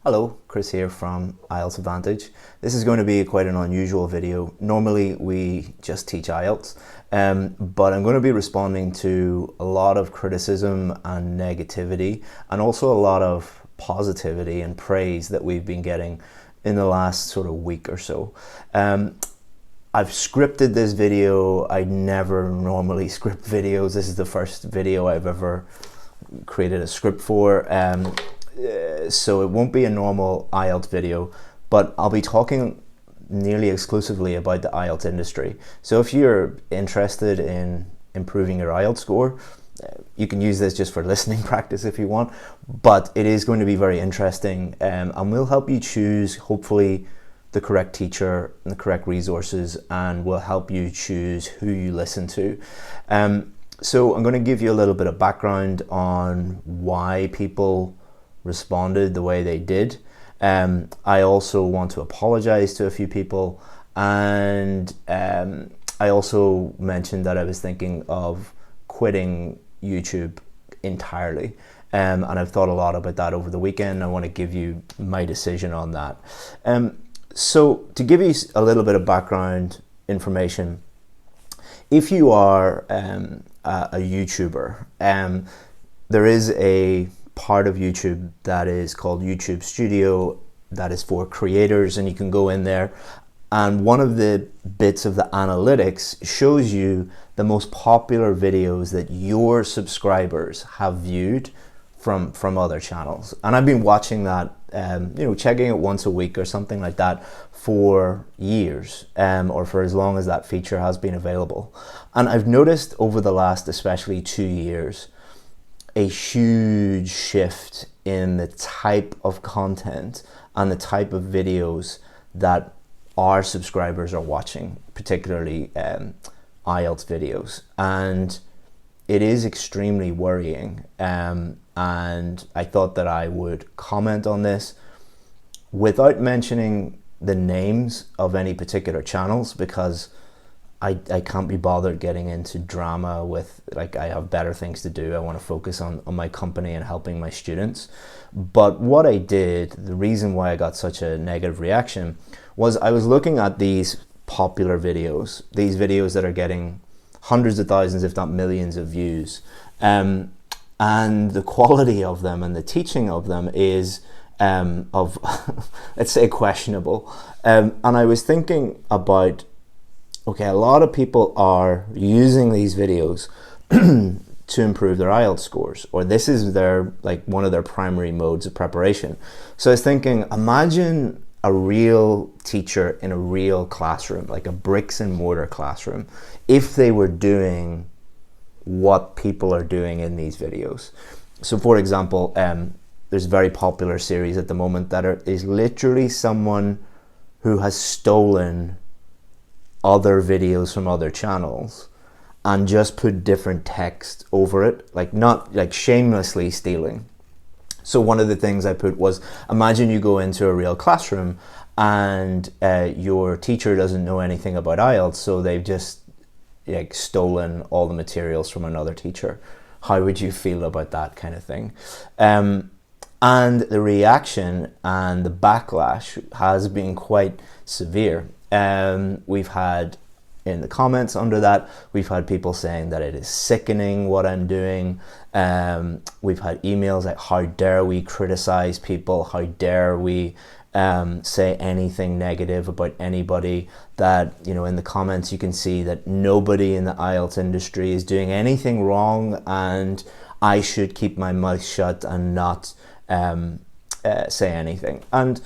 Hello, Chris here from IELTS Advantage. This is going to be quite an unusual video. Normally we just teach IELTS, but I'm going to be responding to a lot of criticism and negativity, and also a lot of positivity and praise that we've been getting in the last sort of week or so. I've scripted this video. I never normally script videos. This is the first video I've ever created a script for. So it won't be a normal IELTS video, but I'll be talking nearly exclusively about the IELTS industry. So if you're interested in improving your IELTS score, you can use this just for listening practice if you want, but it is going to be very interesting, and we'll help you choose, hopefully, the correct teacher and the correct resources, and will help you choose who you listen to. So I'm going to give you a little bit of background on why people responded the way they did. I also want to apologize to a few people, and I also mentioned that I was thinking of quitting YouTube entirely, and I've thought a lot about that over the weekend. I want to give you my decision on that. So to give you a little bit of background information, if you are a YouTuber, there is a part of YouTube that is called YouTube Studio that is for creators, and you can go in there, and one of the bits of the analytics shows you the most popular videos that your subscribers have viewed from other channels. And I've been watching that, checking it once a week or something like that for years, or for as long as that feature has been available. And I've noticed over the last especially 2 years a huge shift in the type of content and the type of videos that our subscribers are watching, particularly IELTS videos. And it is extremely worrying, and I thought that I would comment on this without mentioning the names of any particular channels, because I can't be bothered getting into drama with, like, I have better things to do. I want to focus on my company and helping my students. But what I did, the reason why I got such a negative reaction, was I was looking at these popular videos, these videos that are getting hundreds of thousands, if not millions of views. And the quality of them and the teaching of them is of, let's say, questionable. And I was thinking about, okay, a lot of people are using these videos to improve their IELTS scores, or this is their, like, one of their primary modes of preparation. So I was thinking, imagine a real teacher in a real classroom, like a bricks and mortar classroom, if they were doing what people are doing in these videos. So for example, there's a very popular series at the moment that is literally someone who has stolen other videos from other channels and just put different text over it, like, not like shamelessly stealing. So one of the things I put was, imagine you go into a real classroom and your teacher doesn't know anything about IELTS, so they've just, like, stolen all the materials from another teacher. How would you feel about that kind of thing? And the reaction and the backlash has been quite severe. We've had, in the comments under that, we've had people saying that it is sickening what I'm doing. We've had emails like, how dare we criticize people? How dare we say anything negative about anybody? That, in the comments you can see that nobody in the IELTS industry is doing anything wrong, and I should keep my mouth shut and not say anything. And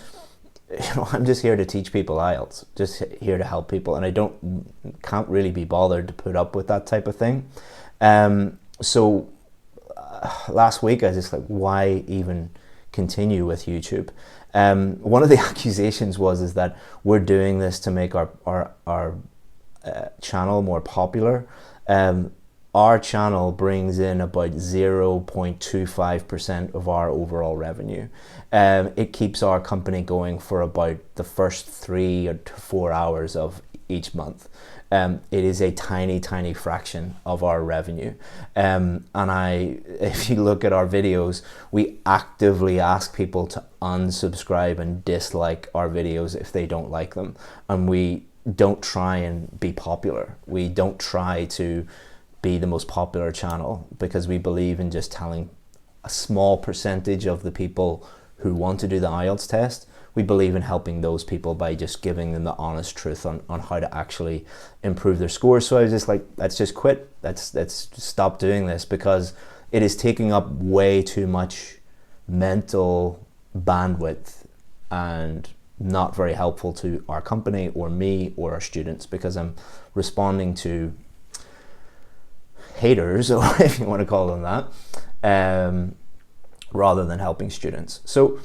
I'm just here to teach people IELTS, just here to help people, and I can't really be bothered to put up with that type of thing. So last week I was just like, why even continue with YouTube? One of the accusations is that we're doing this to make our channel more popular. Our channel brings in about 0.25% of our overall revenue. It keeps our company going for about the first 3 to 4 hours of each month. it is a tiny fraction of our revenue. And if you look at our videos, we actively ask people to unsubscribe and dislike our videos if they don't like them. And we don't try and be popular. We don't try to be the most popular channel, because we believe in just telling a small percentage of the people who want to do the IELTS test. We believe in helping those people by just giving them the honest truth on how to actually improve their scores. So I was just like, let's just quit. Let's stop doing this, because it is taking up way too much mental bandwidth and not very helpful to our company or me or our students, because I'm responding to haters, or if you want to call them that, rather than helping students. So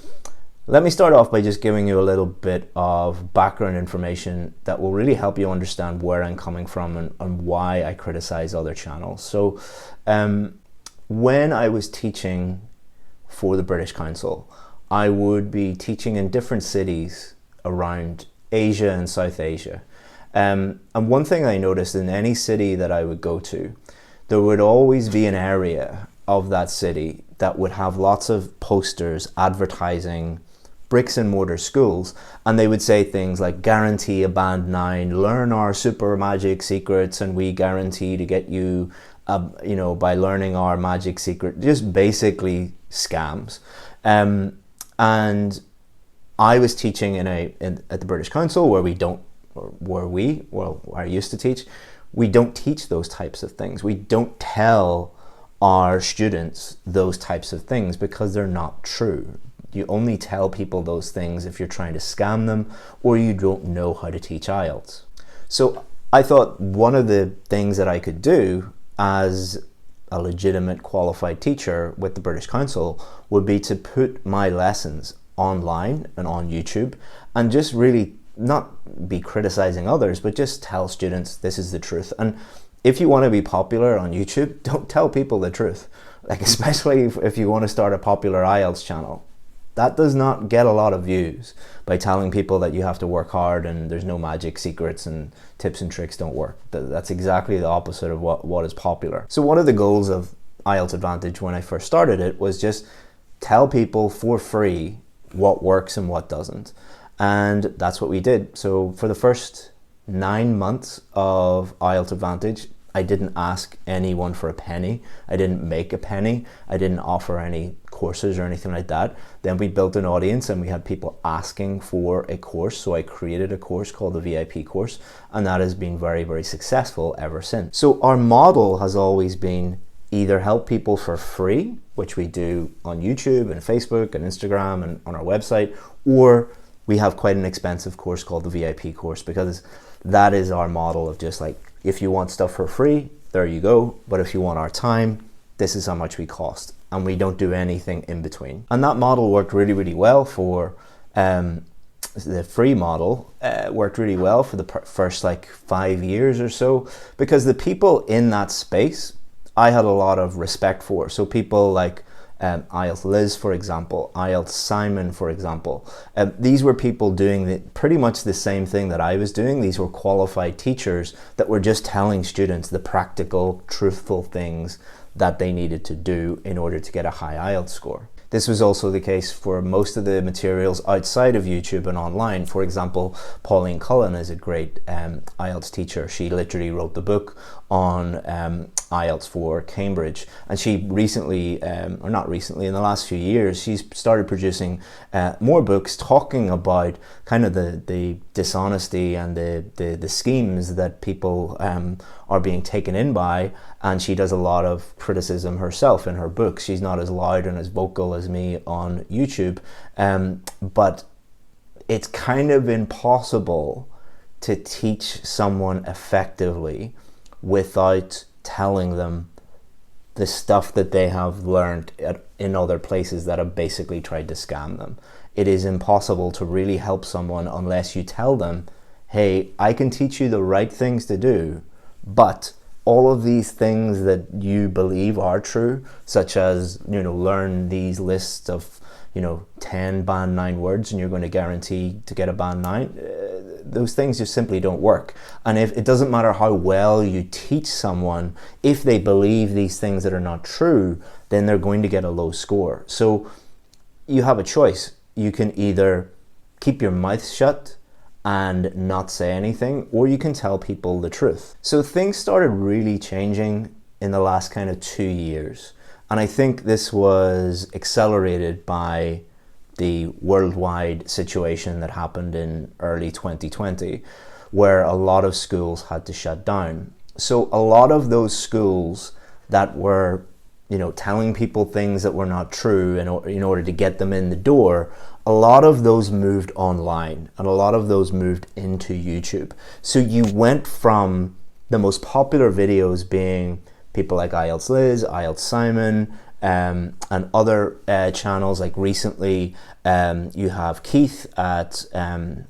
let me start off by just giving you a little bit of background information that will really help you understand where I'm coming from and why I criticize other channels. So when I was teaching for the British Council, I would be teaching in different cities around Asia and South Asia. And one thing I noticed, in any city that I would go to, there would always be an area of that city that would have lots of posters advertising bricks and mortar schools, and they would say things like, guarantee a band 9, learn our super magic secrets, and we guarantee to get you, by learning our magic secret, just basically scams. And I was teaching at the British Council, where I used to teach. We don't teach those types of things. We don't tell our students those types of things, because they're not true. You only tell people those things if you're trying to scam them, or you don't know how to teach IELTS. So I thought one of the things that I could do as a legitimate qualified teacher with the British Council would be to put my lessons online and on YouTube, and just really not be criticizing others, but just tell students this is the truth. And if you want to be popular on YouTube, don't tell people the truth. Like, especially if you want to start a popular IELTS channel. That does not get a lot of views by telling people that you have to work hard and there's no magic secrets and tips and tricks don't work. That's exactly the opposite of what is popular. So one of the goals of IELTS Advantage when I first started it was just tell people for free what works and what doesn't. And that's what we did. So for the first 9 months of IELTS Advantage, I didn't ask anyone for a penny. I didn't make a penny. I didn't offer any courses or anything like that. Then we built an audience and we had people asking for a course. So I created a course called the VIP course, and that has been very successful ever since. So our model has always been either help people for free, which we do on YouTube and Facebook and Instagram and on our website, or we have quite an expensive course called the VIP course, because that is our model of just like, if you want stuff for free, there you go. But if you want our time, this is how much we cost. And we don't do anything in between. And that model worked really well for the free model. Worked really well for the first like 5 years or so, because the people in that space I had a lot of respect for. So people like IELTS Liz, for example, IELTS Simon, for example. These were people doing pretty much the same thing that I was doing. These were qualified teachers that were just telling students the practical, truthful things that they needed to do in order to get a high IELTS score. This was also the case for most of the materials outside of YouTube and online. For example, Pauline Cullen is a great IELTS teacher. She literally wrote the book on IELTS for Cambridge. And she recently, or not recently, in the last few years, she's started producing more books talking about kind of the dishonesty and the schemes that people are being taken in by. And she does a lot of criticism herself in her books. She's not as loud and as vocal as me on YouTube, but it's kind of impossible to teach someone effectively without telling them the stuff that they have learned in other places that have basically tried to scam them. It is impossible to really help someone unless you tell them, hey, I can teach you the right things to do, but all of these things that you believe are true, such as, learn these lists of, 10 band 9 words and you're going to guarantee to get a band 9. those things just simply don't work. And if it doesn't matter how well you teach someone, if they believe these things that are not true, then they're going to get a low score. So you have a choice. You can either keep your mouth shut and not say anything, or you can tell people the truth. So things started really changing in the last kind of 2 years. And I think this was accelerated by the worldwide situation that happened in early 2020, where a lot of schools had to shut down. So a lot of those schools that were, telling people things that were not true in order to get them in the door, a lot of those moved online and a lot of those moved into YouTube. So you went from the most popular videos being people like IELTS Liz, IELTS Simon, and other channels. Like recently you have Keith at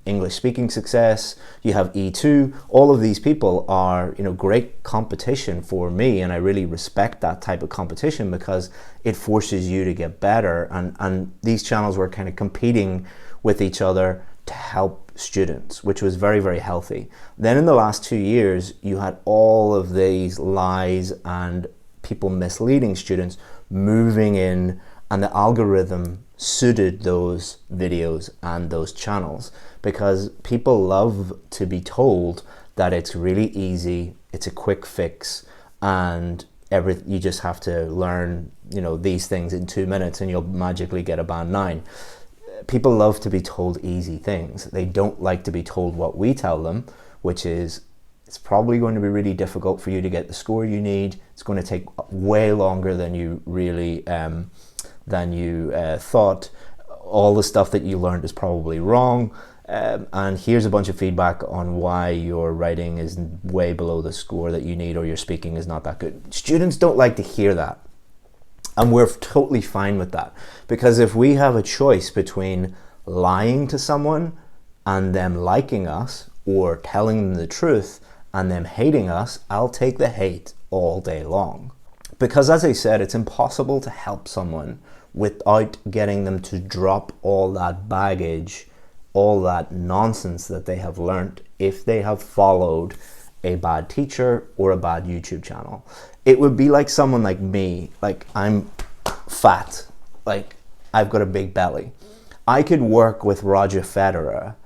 English Speaking Success, you have E2. All of these people are great competition for me, and I really respect that type of competition because it forces you to get better, and these channels were kind of competing with each other to help students, which was very, very healthy. Then in the last 2 years, you had all of these lies and people misleading students moving in, and the algorithm suited those videos and those channels because people love to be told that it's really easy, it's a quick fix, and you just have to learn these things in 2 minutes and you'll magically get a band 9. People love to be told easy things. They don't like to be told what we tell them, which is it's probably going to be really difficult for you to get the score you need. It's going to take way longer than you really thought. All the stuff that you learned is probably wrong. And here's a bunch of feedback on why your writing is way below the score that you need, or your speaking is not that good. Students don't like to hear that. And we're totally fine with that, because if we have a choice between lying to someone and them liking us, or telling them the truth and them hating us, I'll take the hate all day long. Because as I said, it's impossible to help someone without getting them to drop all that baggage, all that nonsense that they have learned if they have followed a bad teacher or a bad YouTube channel. It would be like someone like me, like I'm fat, like I've got a big belly. I could work with Roger Federer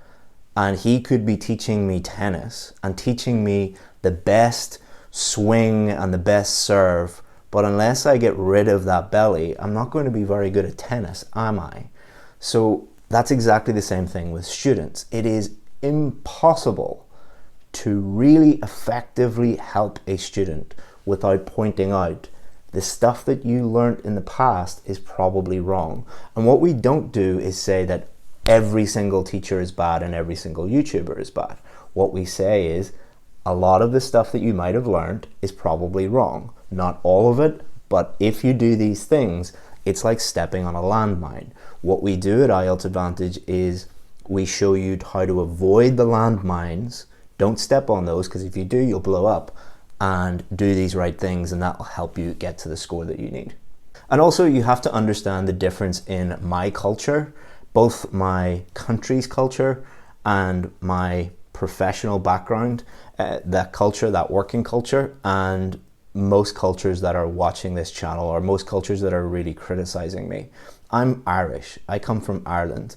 and he could be teaching me tennis and teaching me the best swing and the best serve, but unless I get rid of that belly, I'm not going to be very good at tennis, am I? So that's exactly the same thing with students. It is impossible to really effectively help a student without pointing out the stuff that you learned in the past is probably wrong. And what we don't do is say that every single teacher is bad and every single YouTuber is bad. What we say is a lot of the stuff that you might have learned is probably wrong. Not all of it, but if you do these things, it's like stepping on a landmine. What we do at IELTS Advantage is we show you how to avoid the landmines. Don't step on those, because if you do, you'll blow up, and do these right things, and that will help you get to the score that you need. And also you have to understand the difference in my culture, both my country's culture and my professional background, that culture, that working culture, and most cultures that are watching this channel, or most cultures that are really criticizing me. I'm Irish. I come from Ireland.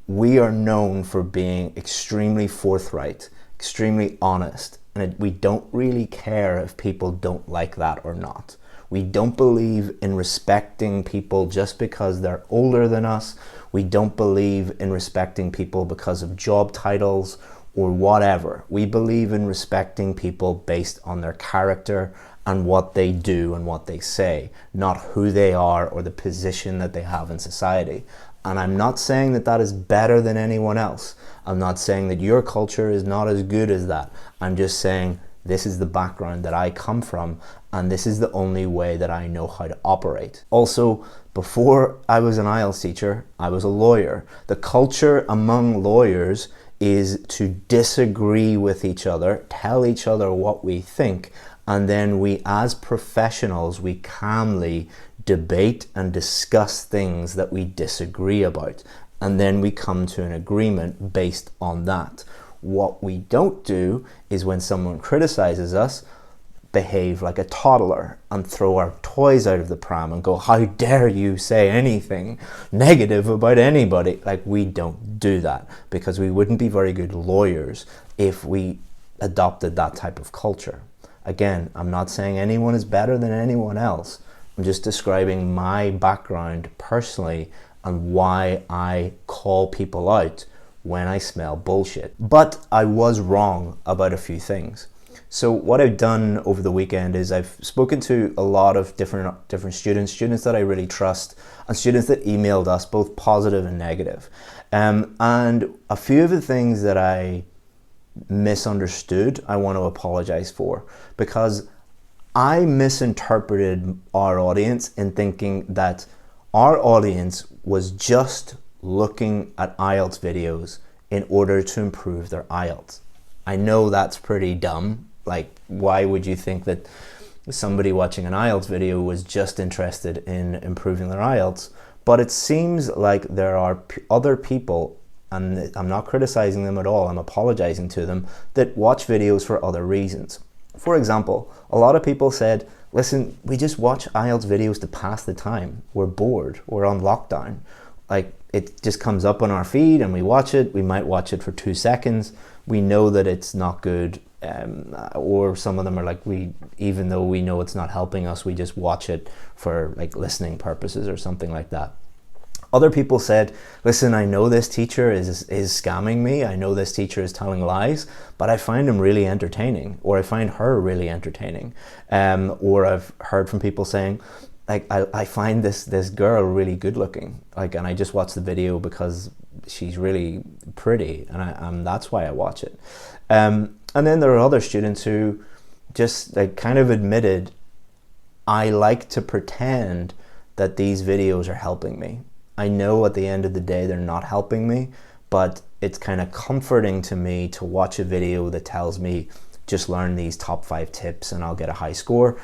We are known for being extremely forthright, extremely honest, and we don't really care if people don't like that or not. We don't believe in respecting people just because they're older than us. We don't believe in respecting people because of job titles or whatever. We believe in respecting people based on their character and what they do and what they say, not who they are or the position that they have in society. And I'm not saying that that is better than anyone else. I'm not saying that your culture is not as good as that. I'm just saying this is the background that I come from, and this is the only way that I know how to operate. Also, before I was an IELTS teacher, I was a lawyer. The culture among lawyers is to disagree with each other, tell each other what we think, and then we as professionals, we calmly debate and discuss things that we disagree about, and then we come to an agreement based on that. What we don't do is when someone criticizes us, behave like a toddler and throw our toys out of the pram and go, how dare you say anything negative about anybody? Like, we don't do that, because we wouldn't be very good lawyers if we adopted that type of culture. Again, I'm not saying anyone is better than anyone else. I'm just describing my background personally and why I call people out when I smell bullshit. But I was wrong about a few things. So what I've done over the weekend is I've spoken to a lot of different students that I really trust, and students that emailed us, both positive and negative. And a few of the things that I misunderstood, I want to apologize for, because I misinterpreted our audience in thinking that our audience was just looking at IELTS videos in order to improve their IELTS. I know that's pretty dumb. Like, why would you think that somebody watching an IELTS video was just interested in improving their IELTS? But it seems like there are other people, and I'm not criticizing them at all, I'm apologizing to them, that watch videos for other reasons. For example, a lot of people said, listen, we just watch IELTS videos to pass the time. We're bored, we're on lockdown. Like, it just comes up on our feed and we watch it. We might watch it for 2 seconds. We know that it's not good. Or some of them are like, even though we know it's not helping us, we just watch it for like listening purposes or something like that. Other people said, listen, I know this teacher is scamming me. I know this teacher is telling lies, but I find him really entertaining, or I find her really entertaining. Or I've heard from people saying, like, I find this girl really good looking, like, and I just watch the video because she's really pretty, and that's why I watch it. And then there are other students who just like kind of admitted, I like to pretend that these videos are helping me. I know at the end of the day they're not helping me, but it's kind of comforting to me to watch a video that tells me just learn these top 5 tips and I'll get a high score.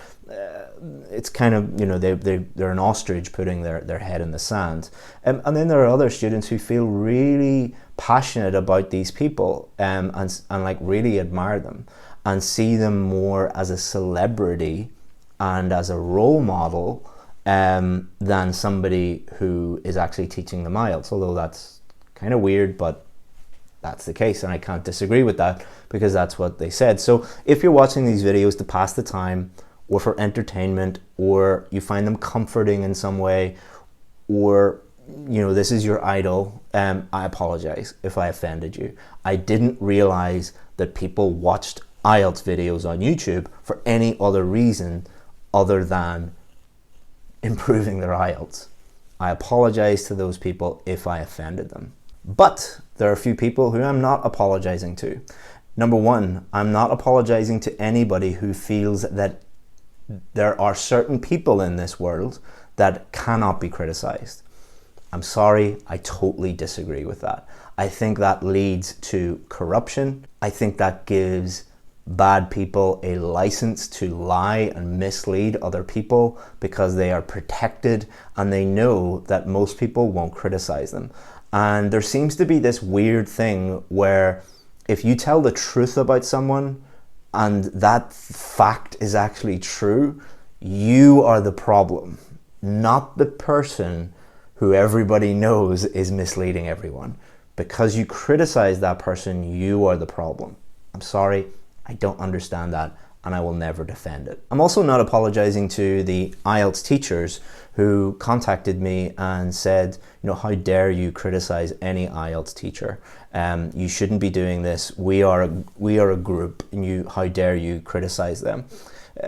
It's kind of, you know, they're an ostrich putting their head in the sand. And then there are other students who feel really passionate about these people and like really admire them and see them more as a celebrity and as a role model than somebody who is actually teaching them IELTS, although that's kind of weird, but that's the case, and I can't disagree with that because that's what they said. So if you're watching these videos to pass the time, or for entertainment, or you find them comforting in some way, or you know, this is your idol, I apologize if I offended you. I didn't realize that people watched IELTS videos on YouTube for any other reason other than improving their IELTS. I apologize to those people if I offended them. But there are a few people who I'm not apologizing to. Number one, I'm not apologizing to anybody who feels that there are certain people in this world that cannot be criticized. I'm sorry, I totally disagree with that. I think that leads to corruption. I think that gives bad people a license to lie and mislead other people because they are protected and they know that most people won't criticize them. And there seems to be this weird thing where if you tell the truth about someone and that fact is actually true, you are the problem, not the person who everybody knows is misleading everyone. Because you criticize that person, you are the problem. I'm sorry, I don't understand that, and I will never defend it. I'm also not apologizing to the IELTS teachers who contacted me and said, you know, how dare you criticize any IELTS teacher? You shouldn't be doing this. We are a group, and how dare you criticize them?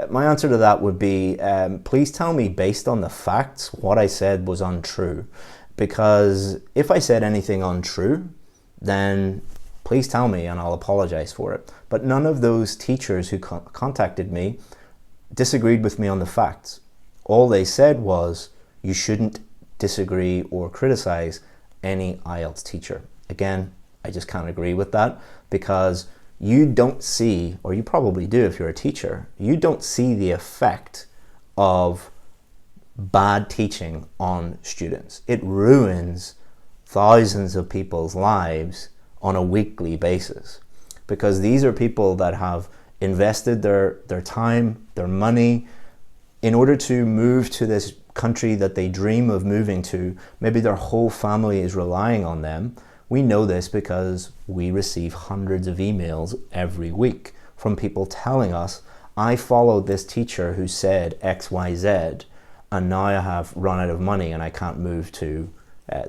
My answer to that would be, please tell me based on the facts what I said was untrue. Because if I said anything untrue, then please tell me and I'll apologize for it. But none of those teachers who contacted me disagreed with me on the facts. All they said was, you shouldn't disagree or criticize any IELTS teacher. Again, I just can't agree with that because you don't see, or you probably do if you're a teacher, you don't see the effect of bad teaching on students. It ruins thousands of people's lives on a weekly basis. because these are people that have invested their time, their money, in order to move to this country that they dream of moving to. Maybe their whole family is relying on them. We know this because we receive hundreds of emails every week from people telling us, I followed this teacher who said XYZ, and now I have run out of money and I can't move to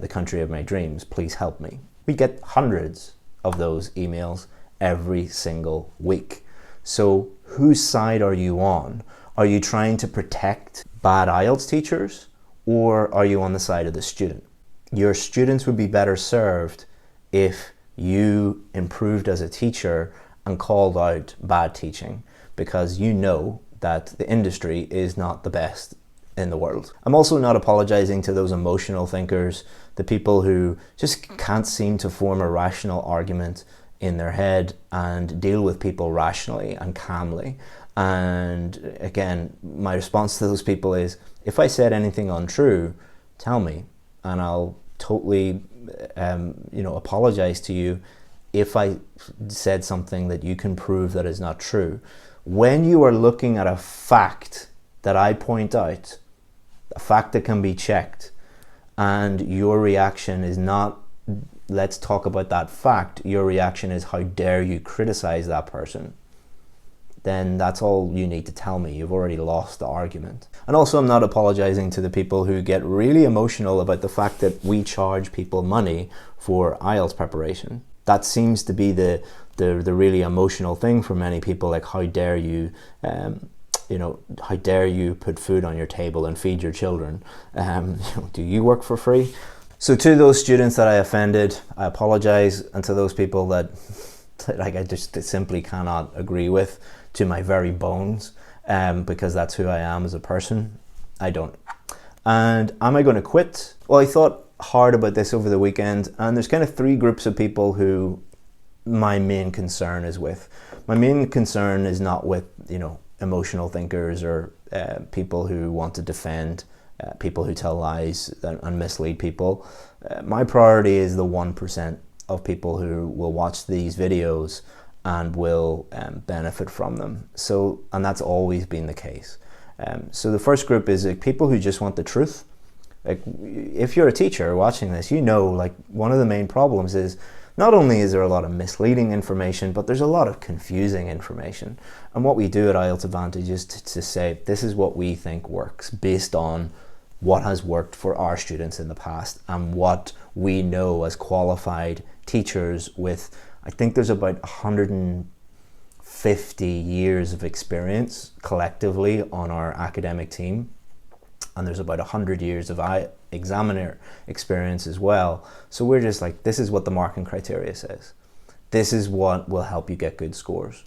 the country of my dreams. Please help me. We get hundreds of those emails every single week. So whose side are you on? Are you trying to protect bad IELTS teachers, or are you on the side of the student? Your students would be better served if you improved as a teacher and called out bad teaching, because you know that the industry is not the best in the world. I'm also not apologizing to those emotional thinkers, the people who just can't seem to form a rational argument in their head and deal with people rationally and calmly. And again, my response to those people is, if I said anything untrue, tell me, and I'll totally apologize to you if I said something that you can prove that is not true. When you are looking at a fact that I point out, a fact that can be checked, and your reaction is not, let's talk about that fact, your reaction is, how dare you criticize that person, then that's all you need to tell me. You've already lost the argument. And also, I'm not apologizing to the people who get really emotional about the fact that we charge people money for IELTS preparation. That seems to be the really emotional thing for many people, like, how dare you, how dare you put food on your table and feed your children? Do you work for free? So to those students that I offended, I apologize, and to those people that I just simply cannot agree with, to my very bones, because that's who I am as a person, I don't. And am I going to quit? Well, I thought hard about this over the weekend, and there's kind of three groups of people who my main concern is with. My main concern is not with, emotional thinkers or people who want to defend people who tell lies and mislead people. My priority is the 1% of people who will watch these videos and will benefit from them. So, and that's always been the case. So the first group is people who just want the truth. Like, if you're a teacher watching this, one of the main problems is, not only is there a lot of misleading information, but there's a lot of confusing information. And what we do at IELTS Advantage is to say, this is what we think works based on what has worked for our students in the past and what we know as qualified teachers with, I think there's about 150 years of experience collectively on our academic team. And there's about 100 years of examiner experience as well. So we're just like, this is what the marking criteria says. This is what will help you get good scores.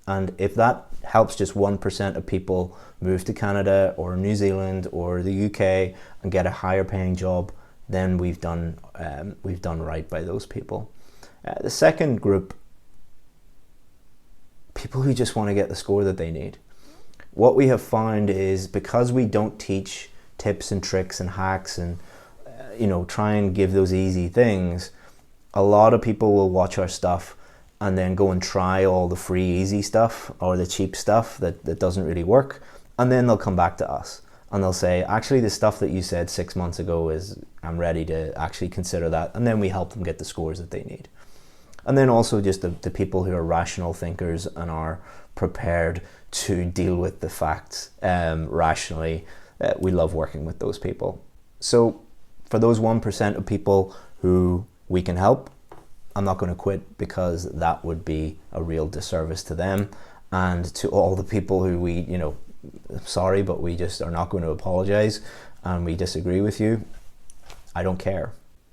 And if that helps just 1% of people move to Canada or New Zealand or the UK and get a higher paying job, then we've done right by those people. The second group, people who just want to get the score that they need. What we have found is, because we don't teach tips and tricks and hacks and try and give those easy things, a lot of people will watch our stuff and then go and try all the free easy stuff or the cheap stuff that doesn't really work, and then they'll come back to us and they'll say, actually, the stuff that you said 6 months ago I'm ready to actually consider that, and then we help them get the scores that they need. And then also just the people who are rational thinkers and are prepared to deal with the facts rationally. We love working with those people. So for those 1% of people who we can help, I'm not going to quit, because that would be a real disservice to them. And to all the people who we, sorry, but we just are not going to apologize and we disagree with you, I don't care.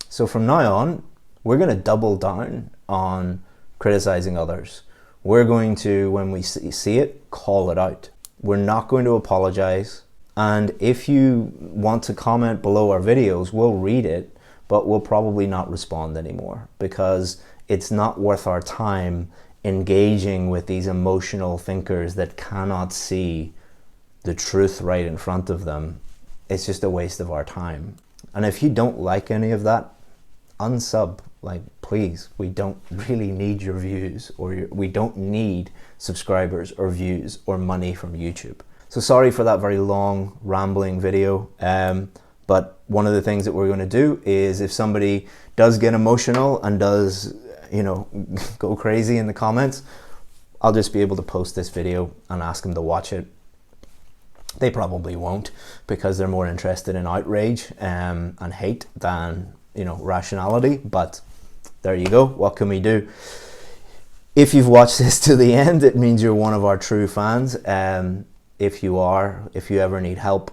So from now on, we're going to double down on criticizing others. We're going to, when we see it, call it out. We're not going to apologize. And if you want to comment below our videos, we'll read it, but we'll probably not respond anymore, because it's not worth our time engaging with these emotional thinkers that cannot see the truth right in front of them. It's just a waste of our time. And if you don't like any of that, unsub. Like, please, we don't really need your views, or we don't need subscribers or views or money from YouTube. So sorry for that very long rambling video, but one of the things that we're going to do is, if somebody does get emotional and does, you know, go crazy in the comments, I'll just be able to post this video and ask them to watch it. They probably won't, because they're more interested in outrage and hate than, you know, rationality. But there you go. What can we do? If you've watched this to the end, it means you're one of our true fans. If you ever need help,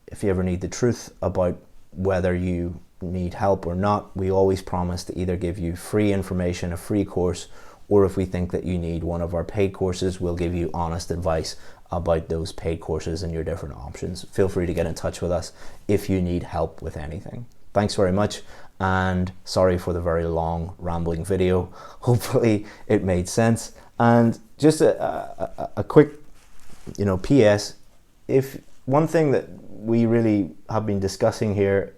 if you ever need the truth about whether you need help or not, we always promise to either give you free information, a free course, or if we think that you need one of our paid courses, we'll give you honest advice about those paid courses and your different options. Feel free to get in touch with us if you need help with anything. Thanks very much, and sorry for the very long rambling video. Hopefully it made sense. And just a quick, you know, PS, if one thing that we really have been discussing here,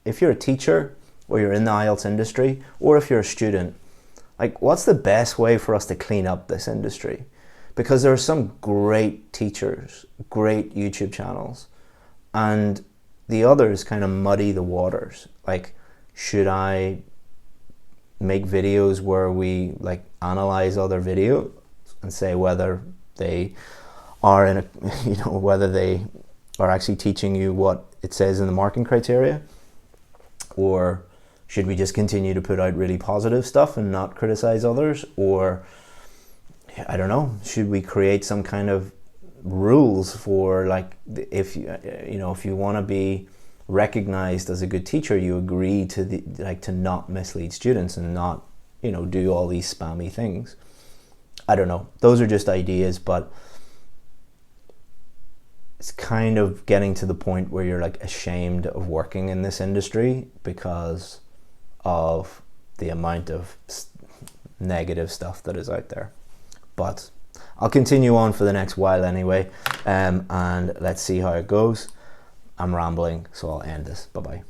if you're a teacher or you're in the IELTS industry, or if you're a student, like, what's the best way for us to clean up this industry? Because there are some great teachers, great YouTube channels, and the others kind of muddy the waters. Like, should I make videos where we like analyze other videos and say whether they are in a, you know, whether they are actually teaching you what it says in the marking criteria? Or should we just continue to put out really positive stuff and not criticize others? Or, I don't know, should we create some kind of rules for, like, if you know, if you want to be recognized as a good teacher, you agree to to not mislead students and not, you know, do all these spammy things. I don't know. Those are just ideas, but it's kind of getting to the point where you're like ashamed of working in this industry because of the amount of negative stuff that is out there. But I'll continue on for the next while anyway, and let's see how it goes. I'm rambling, so I'll end this. Bye-bye.